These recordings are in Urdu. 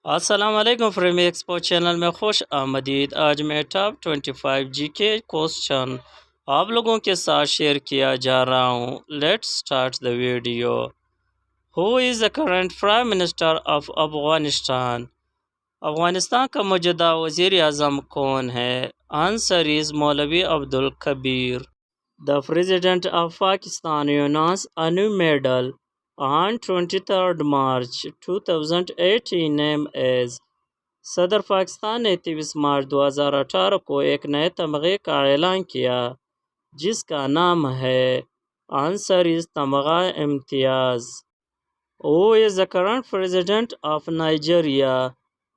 السلام علیکم فریم ایکسپو چینل میں خوش آمدید۔ آج میں ٹاپ 25 جی کے کوسچن آپ لوگوں کے ساتھ شیئر کیا جا رہا ہوں۔ Let's start the video. Who is the current prime minister of Afghanistan? Afghanistan کا موجودہ وزیر اعظم کون ہے؟ Answer is Maulvi Abdul Kabir. The president of Pakistan announce a new medal on 23 March 2018 name as۔ صدر پاکستان نے 23 مارچ 2018 کو ایک نئے تمغے کا اعلان کیا جس کا نام ہے آنسر از تمغہ امتیاز۔ Who is the current president of Nigeria؟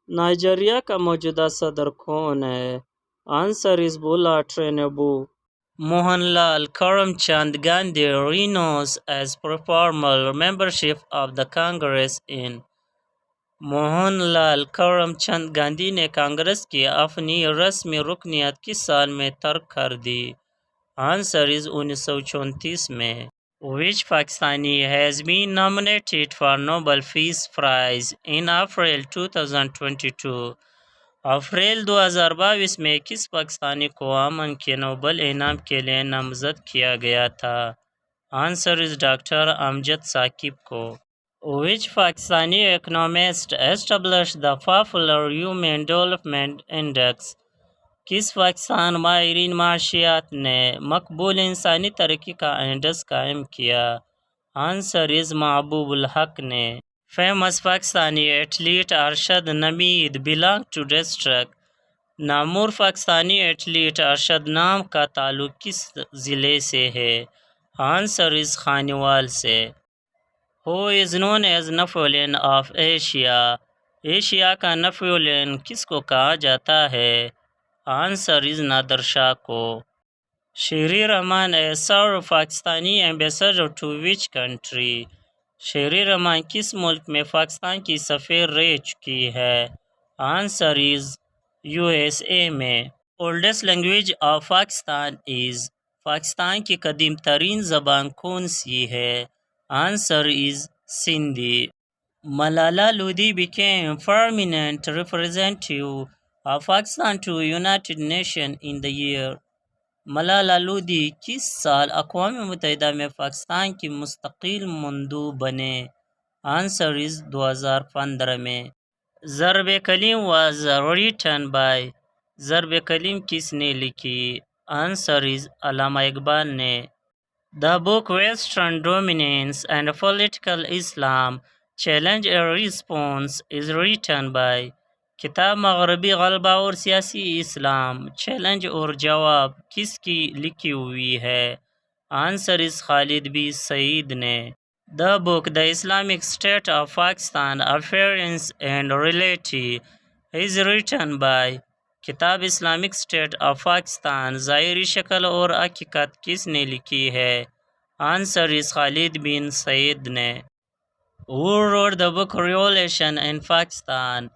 Nigeria کا موجودہ صدر کون ہے؟ آنسر از بولا ٹرینبو۔ موہن لال کرم چند Gandhi renounced as formal membership of the Congress in۔ Mohan لال کرم چند گاندھی نے کانگریس کی اپنی رسمی رکنیت کس سال میں ترک کر دی؟ آنسر از 1934 میں۔ Which Pakistani has been nominated for Nobel Peace Prize in April 2022؟ April 2022 میں کس پاکستانی کو امن کے نوبل انعام کے لیے نامزد کیا گیا تھا؟ آنسر از ڈاکٹر امجد ثاقب کو۔ Which Pakistani economist established the Popular Human Development Index؟ کس پاکستان ماہرین معاشیات نے مقبول انسانی ترقی کا انڈیکس قائم کیا؟ آنسر از محبوب الحق نے۔ Famous Pakistani athlete Arshad Nadeem belong to district۔ نامور پاکستانی ایتھلیٹ ارشد نام کا تعلق کس ضلع سے ہے؟ آنسر از خانیوال سے۔ Who is known as Napoleon of Asia؟ Asia کا نپولین کس کو کہا جاتا ہے؟ آنسر از نادر شاہ کو۔ شیری رحمان has served Pakistani ambassador to which country؟ شیری رحمان کس ملک میں پاکستان کی سفیر رہ چکی ہے؟ آنسر از USA میں۔ Oldest language of Pakistan is۔ Pakistan کی قدیم ترین زبان کون سی ہے؟ Answer is Sindhi. Malala Lodhi became permanent representative of Pakistan to United Nations in the year۔ Malala Lodhi کس سال اقوام متحدہ میں پاکستان کی مستقل مندوب بنے؟ آنسر از 2015 میں۔ ضرب کلیم was written by۔ ضرب کلیم کس نے لکھی؟ آنسر از علامہ اقبال نے۔ The book Western Dominance and Political Islam Challenge and Response is written by۔ کتاب مغربی غلبہ اور سیاسی اسلام چیلنج اور جواب کس کی لکھی ہوئی ہے؟ آنسر از خالد بی سعید نے۔ The book The Islamic State of Pakistan Appearance and Reality is written by۔ کتاب اسلامک اسٹیٹ آف پاکستان ظاہری شکل اور حقیقت کس نے لکھی ہے؟ آنسر از خالد بن سعید نے۔ Who wrote the book Revolution in Pakistan؟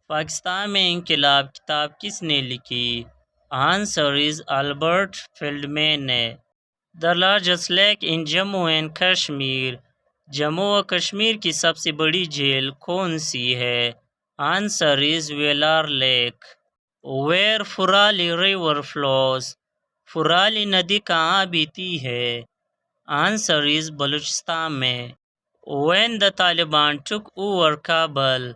Pakistan میں انقلاب کتاب کس نے لکھی؟ آنسر از البرٹ فیلڈمین نے۔ The largest lake in Jammu and Kashmir۔ Jammu و کشمیر کی سب سے بڑی جھیل کون سی ہے؟ Answer is Wular lake. Where فرالی river flows۔ فرالی ندی کہاں بیتی ہے؟ آنسر از بلوچستان میں۔ When the Taliban took over Kabul۔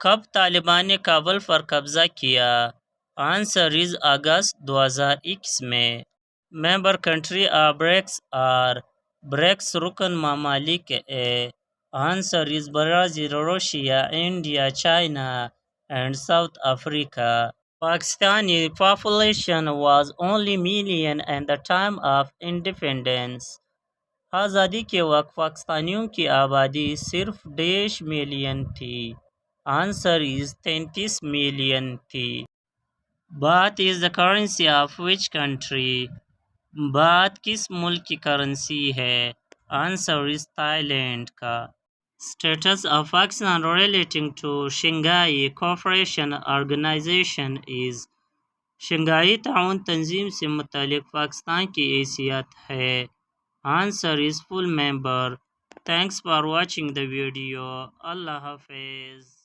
کب طالبان نے کابل پر قبضہ کیا؟ آنسر از اگست 2021 میں۔ Member country of BRICS are. BRICS رکن ممالک ہے۔ Answer is Brazil, Russia, India, China and South Africa. Pakistani population was only million at the time of independence۔ آزادی کے وقت پاکستانیوں کی آبادی صرف 1.5 ملین تھی۔ آنسر از 33 ملین تھی۔ بات is the currency of which country؟ بات کس ملک کی کرنسی ہے؟ آنسر از تھائی لینڈ کا۔ Status of Pakistan relating to Shanghai Cooperation Organization is. Shanghai تعاون تنظیم سے متعلق پاکستان کی حیثیت ہے؟ Answer is full member. Thanks for watching the video. اللہ حافظ۔